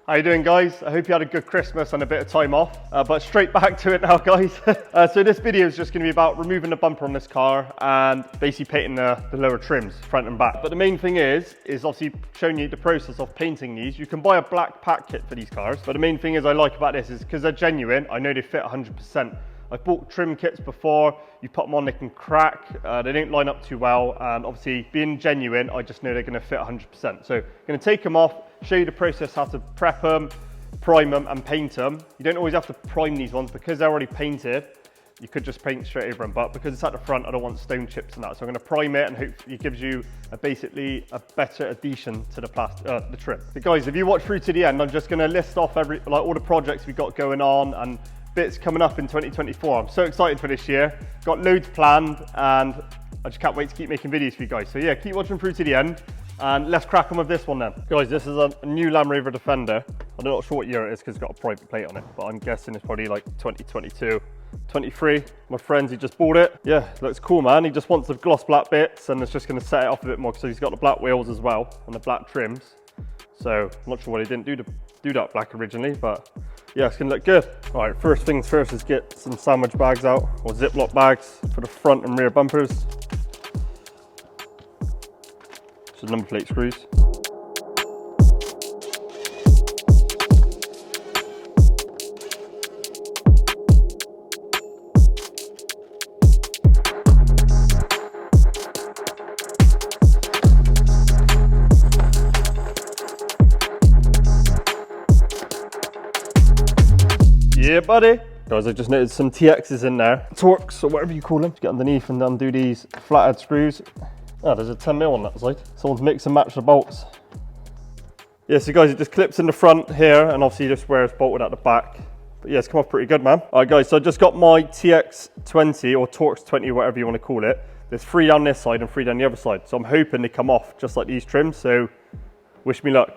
How you doing, guys? I hope you had a good Christmas and a bit of time off, but straight back to it now, guys. So this video is just going to be about removing the bumper on this car and basically painting the lower trims, front and back. But the main thing is obviously showing you the process of painting these. You can buy a black pack kit for these cars, but the main thing I like about this is because they're genuine, I know they fit 100%. I've bought trim kits before, you put them on, they can crack, they don't line up too well, and obviously being genuine, I just know they're going to fit 100%. So I'm going to take them off, show you the process how to prep them, prime them and paint them. You don't always have to prime these ones because they're already painted. You could just paint straight over them, but because it's at the front, I don't want stone chips and that. So I'm going to prime it and hopefully it gives you basically a better adhesion to the trim. But guys, if you watch through to the end, I'm just going to list off all the projects we've got going on and bits coming up in 2024. I'm so excited for this year. Got loads planned and I just can't wait to keep making videos for you guys. So yeah, keep watching through to the end and let's crack on with this one then. Guys, this is a new Landrover Defender. I'm not sure what year it is because it's got a private plate on it, but I'm guessing it's probably like 2022, 23. My friends, he just bought it. Yeah, looks cool, man. He just wants the gloss black bits and it's just going to set it off a bit more because he's got the black wheels as well and the black trims. So I'm not sure why he didn't do that black originally, but yeah, it's gonna look good. All right, first things first is get some sandwich bags out, or Ziploc bags for the front and rear bumpers. Just number plate screws. Yeah, buddy. Guys, I just noticed some TXs in there. Torques, or whatever you call them. Get underneath and undo these flathead screws. Oh, there's a 10mm on that side. Someone's mix and match the bolts. Yeah, so guys, it just clips in the front here, and obviously just where it's bolted at the back. But yeah, it's come off pretty good, man. All right, guys, so I just got my TX20, or Torx 20, whatever you want to call it. There's 3 down this side and 3 down the other side. So I'm hoping they come off just like these trims, so wish me luck.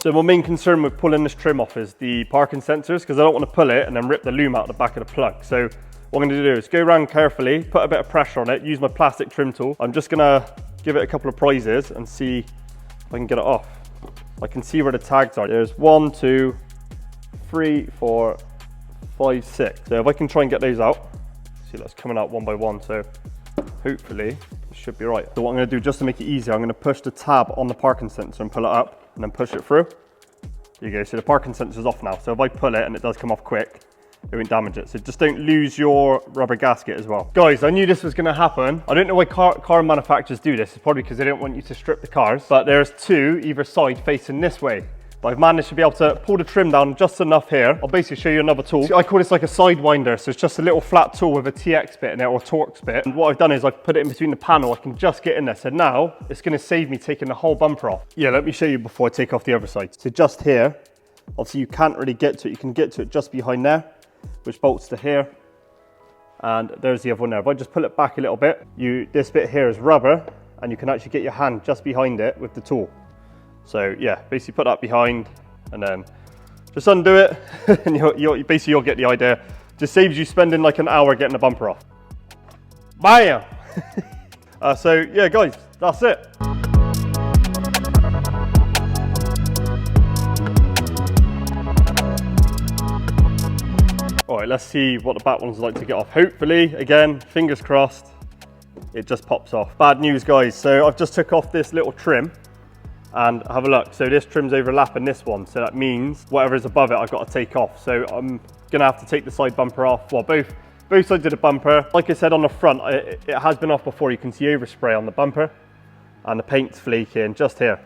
So my main concern with pulling this trim off is the parking sensors, because I don't want to pull it and then rip the loom out the back of the plug. So what I'm going to do is go around carefully, put a bit of pressure on it, use my plastic trim tool. I'm just going to give it a couple of prizes and see if I can get it off. I can see where the tags are. There's 1, 2, 3, 4, 5, 6. So if I can try and get those out, see that's coming out one by one. So hopefully it should be right. So what I'm going to do, just to make it easier, I'm going to push the tab on the parking sensor and pull it up and then push it through. There you go, so the parking sensor's off now. So if I pull it and it does come off quick, it won't damage it. So just don't lose your rubber gasket as well. Guys, I knew this was gonna happen. I don't know why car manufacturers do this. It's probably because they don't want you to strip the cars, but there's 2 either side facing this way. But I've managed to be able to pull the trim down just enough here. I'll basically show you another tool. I call this like a sidewinder. So it's just a little flat tool with a TX bit in it or Torx bit. And what I've done is I've put it in between the panel. I can just get in there. So now it's gonna save me taking the whole bumper off. Yeah, let me show you before I take off the other side. So just here, obviously you can't really get to it. You can get to it just behind there, which bolts to here. And there's the other one there. If I just pull it back a little bit, this bit here is rubber and you can actually get your hand just behind it with the tool. So yeah, basically put that behind and then just undo it and you'll get the idea. Just saves you spending like an hour getting the bumper off. Bam! So yeah, guys, that's it. All right, let's see what the back one's like to get off. Hopefully, again, fingers crossed, it just pops off. Bad news, guys. So I've just took off this little trim and have a look. So this trim's overlapping this one. So that means whatever is above it, I've got to take off. So I'm gonna have to take the side bumper off. Well, both sides of the bumper. Like I said on the front, it has been off before. You can see overspray on the bumper and the paint's flaking just here.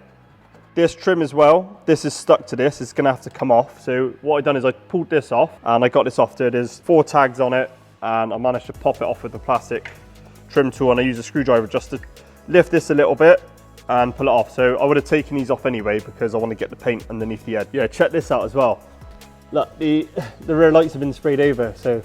This trim as well, this is stuck to this, it's gonna have to come off. So what I've done is I pulled this off and I got this off there. There's 4 tags on it and I managed to pop it off with the plastic trim tool and I use a screwdriver just to lift this a little bit and pull it off. So I would have taken these off anyway because I want to get the paint underneath the edge. Yeah, check this out as well. Look, the rear lights have been sprayed over, so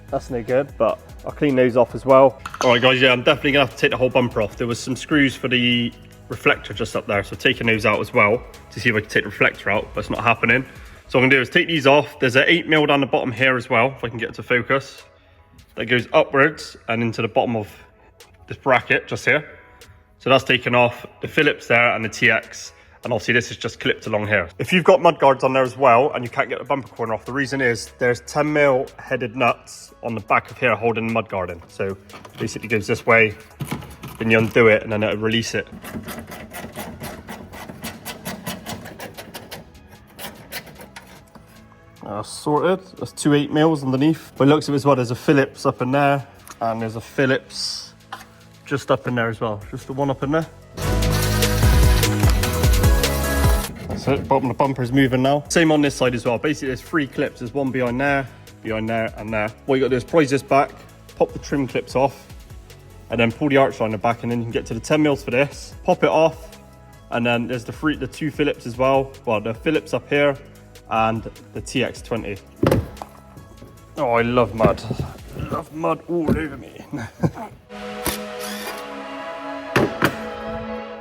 that's no good, but I'll clean those off as well. All right guys, yeah, I'm definitely gonna have to take the whole bumper off. There was some screws for the reflector just up there, so taking those out as well to see if I can take the reflector out, but it's not happening. So what I'm gonna do is take these off. There's an 8mm down the bottom here as well, if I can get it to focus. That goes upwards and into the bottom of this bracket just here. So that's taken off, the Phillips there and the TX. And obviously this is just clipped along here. If you've got mud guards on there as well and you can't get the bumper corner off, the reason is there's 10mm headed nuts on the back of here holding the mud guard in. So basically goes this way, then you undo it and then it'll release it. Sorted, that's 2 8mm underneath. By the looks of it as well, there's a Phillips up in there and there's a Phillips just up in there as well. Just the one up in there. That's it, bottom of the bumper is moving now. Same on this side as well. Basically there's 3 clips. There's one behind there and there. What you got to do is prise this back, pop the trim clips off, and then pull the arch liner back, and then you can get to the 10mm for this, pop it off, and then there's the 2 Phillips as well. Well, the Phillips up here, and the TX20. Oh, I love mud. I love mud all over me.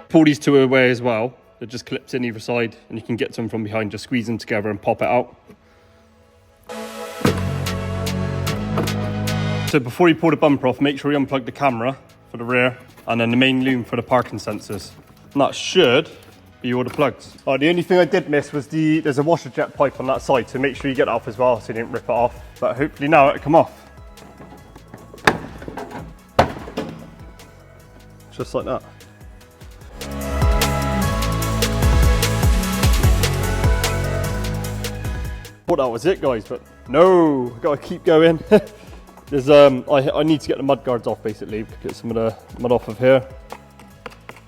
Pull these 2 away as well. They're just clips in either side, and you can get them from behind. Just squeeze them together and pop it out. So before you pull the bumper off, make sure you unplug the camera for the rear, and then the main loom for the parking sensors. And that should be all the plugs. Oh, the only thing I did miss was there's a washer jet pipe on that side, so make sure you get that off as well so you don't rip it off. But hopefully now it'll come off. Just like that. Thought that was it, guys, but no, gotta keep going. There's I need to get the mud guards off, basically, get some of the mud off of here.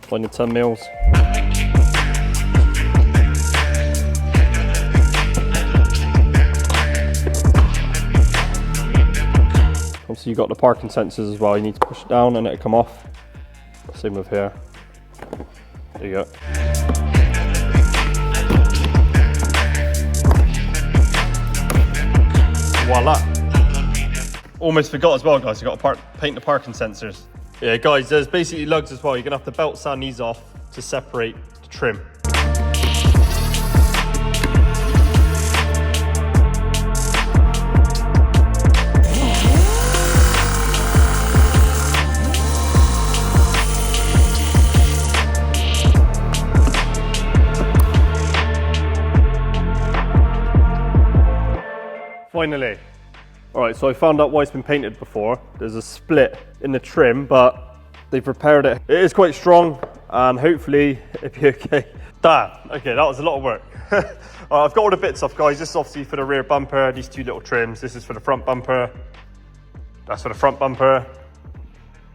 Find the 10mm. Obviously you've got the parking sensors as well, you need to push it down and it'll come off. Same with here. There you go. Voila. Almost forgot as well, guys, you've got to paint the parking sensors. Yeah, guys, there's basically lugs as well. You're gonna have to belt sand these off to separate the trim. Finally. All right, so I found out why it's been painted before. There's a split in the trim, but they've repaired it. It is quite strong, and hopefully it'll be okay. Damn, okay, that was a lot of work. I've got all the bits off, guys. This is obviously for the rear bumper, these 2 little trims. This is for the front bumper. That's for the front bumper.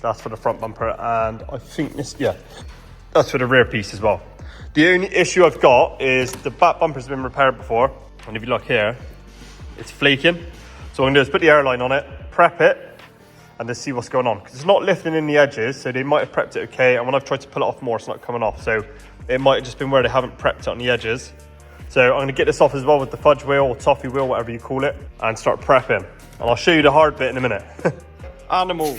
That's for the front bumper, and I think this, yeah, that's for the rear piece as well. The only issue I've got is the back bumper's been repaired before, and if you look here, it's flaking. So what I'm gonna do is put the airline on it, prep it, and just see what's going on. Because it's not lifting in the edges, so they might have prepped it okay, and when I've tried to pull it off more, it's not coming off. So it might have just been where they haven't prepped it on the edges. So I'm gonna get this off as well with the fudge wheel or toffee wheel, whatever you call it, and start prepping. And I'll show you the hard bit in a minute. Animal.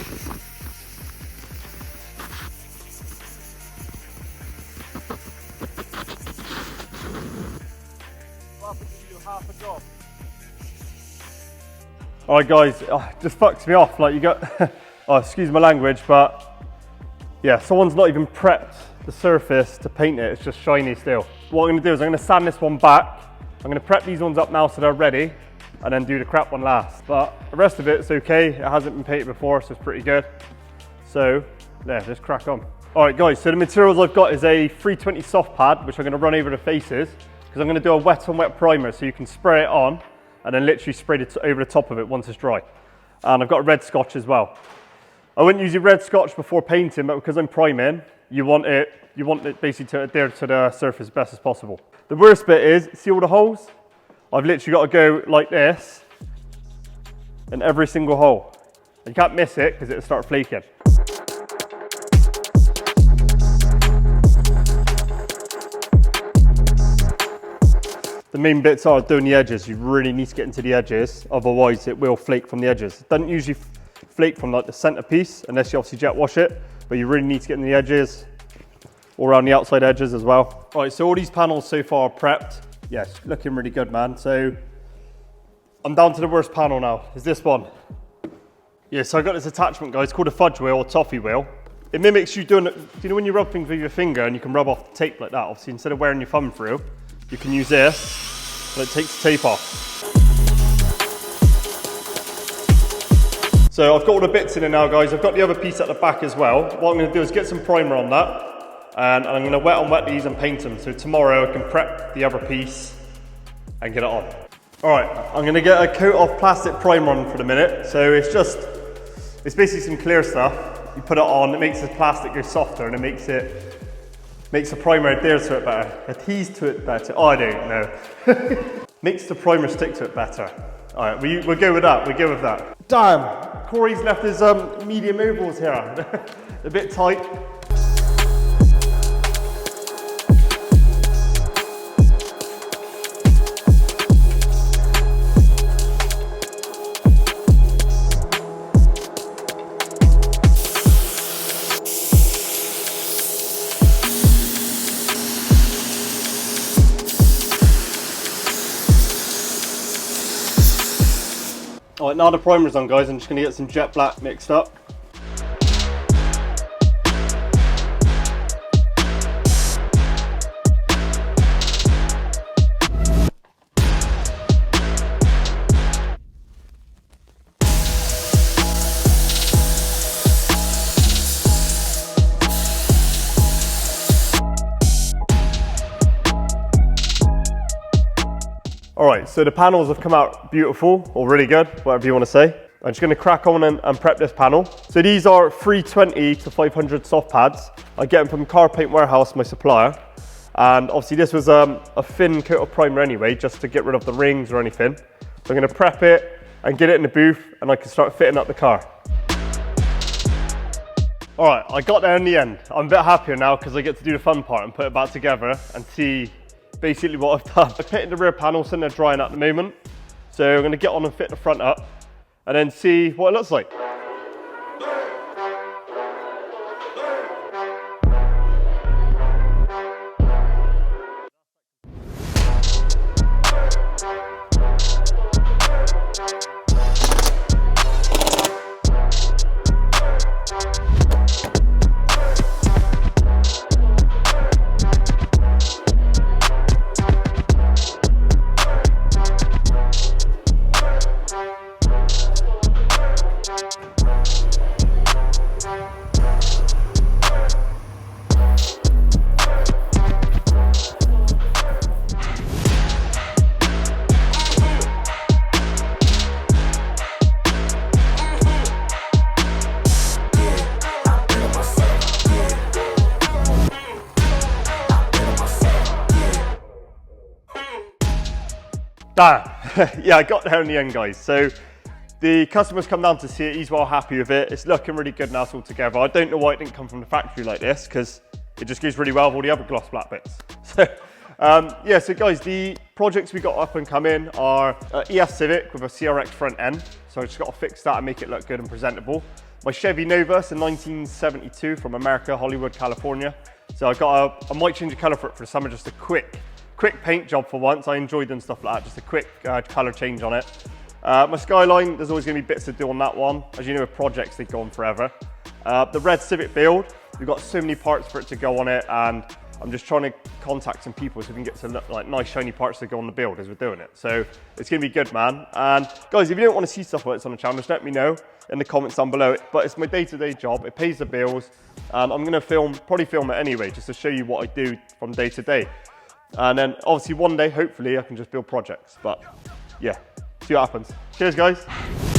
All right, guys, it just fucks me off. Like, you got, oh, excuse my language, but yeah, someone's not even prepped the surface to paint it. It's just shiny still. What I'm gonna do is I'm gonna sand this one back. I'm gonna prep these ones up now so they're ready, and then do the crap one last. But the rest of it's okay. It hasn't been painted before, so it's pretty good. So there, just crack on. All right, guys, so the materials I've got is a 320 soft pad, which I'm gonna run over the faces, because I'm gonna do a wet on wet primer, so you can spray it on, and then literally spray it over the top of it once it's dry. And I've got a red scotch as well. I wouldn't use your red scotch before painting, but because I'm priming, you want it basically to adhere to the surface as best as possible. The worst bit is, see all the holes? I've literally got to go like this in every single hole. You can't miss it because it'll start flaking. The main bits are doing the edges. You really need to get into the edges, otherwise it will flake from the edges. It doesn't usually flake from like the center piece unless you obviously jet wash it, but you really need to get in the edges, all around the outside edges as well. All right, so all these panels so far are prepped. Yes, looking really good, man. So I'm down to the worst panel now, is this one. Yeah, so I got this attachment, guys, called a fudge wheel or toffee wheel. It mimics you doing it, you know when you rub things with your finger and you can rub off the tape like that? Obviously, instead of wearing your thumb through, you can use this and it takes the tape off. So I've got all the bits in it now, guys. I've got the other piece at the back as well. What I'm going to do is get some primer on that, and I'm going to wet these and paint them. So tomorrow I can prep the other piece and get it on. All right, I'm going to get a coat of plastic primer on for the minute. So it's basically some clear stuff. You put it on, it makes the plastic go softer, and it makes the primer adhere to it better, adheres to it better. Oh, I don't know. Makes the primer stick to it better. All right, we'll go with that. We'll go with that. Damn, Corey's left his medium overalls here. A bit tight. All right, now the primer's on, guys, I'm just gonna get some jet black mixed up. All right, so the panels have come out beautiful, or really good, whatever you want to say. I'm just going to crack on and prep this panel. So these are 320 to 500 soft pads. I get them from Car Paint Warehouse, my supplier. And obviously this was a thin coat of primer anyway, just to get rid of the rings or anything. So I'm going to prep it and get it in the booth, and I can start fitting up the car. All right, I got there in the end. I'm a bit happier now because I get to do the fun part and put it back together and see basically what I've done. I painted the rear panel, sitting there drying at the moment. So I'm going to get on and fit the front up and then see what it looks like. Yeah, I got there in the end, guys. So the customer's come down to see it. He's well happy with it. It's looking really good now, it's all together. I don't know why it didn't come from the factory like this, because it just goes really well with all the other gloss black bits. So yeah, so guys, the projects we got up and coming are EF Civic with a CRX front end. So I just got to fix that and make it look good and presentable. My Chevy Nova, it's a 1972 from America, Hollywood, California. So I might change the color for it for the summer, just a quick paint job for once. I enjoy doing stuff like that, just a quick color change on it. My Skyline, there's always going to be bits to do on that one. As you know, with projects, they go on forever. The red Civic build, we've got so many parts for it to go on it, and I'm just trying to contact some people so we can get some like nice shiny parts to go on the build as we're doing it. So it's going to be good, man. And guys, if you don't want to see stuff like this on the channel, just let me know in the comments down below. But it's my day-to-day job. It pays the bills, and I'm going to probably film it anyway, just to show you what I do from day to day. And then obviously one day, hopefully, I can just build projects. But yeah, see what happens. Cheers, guys.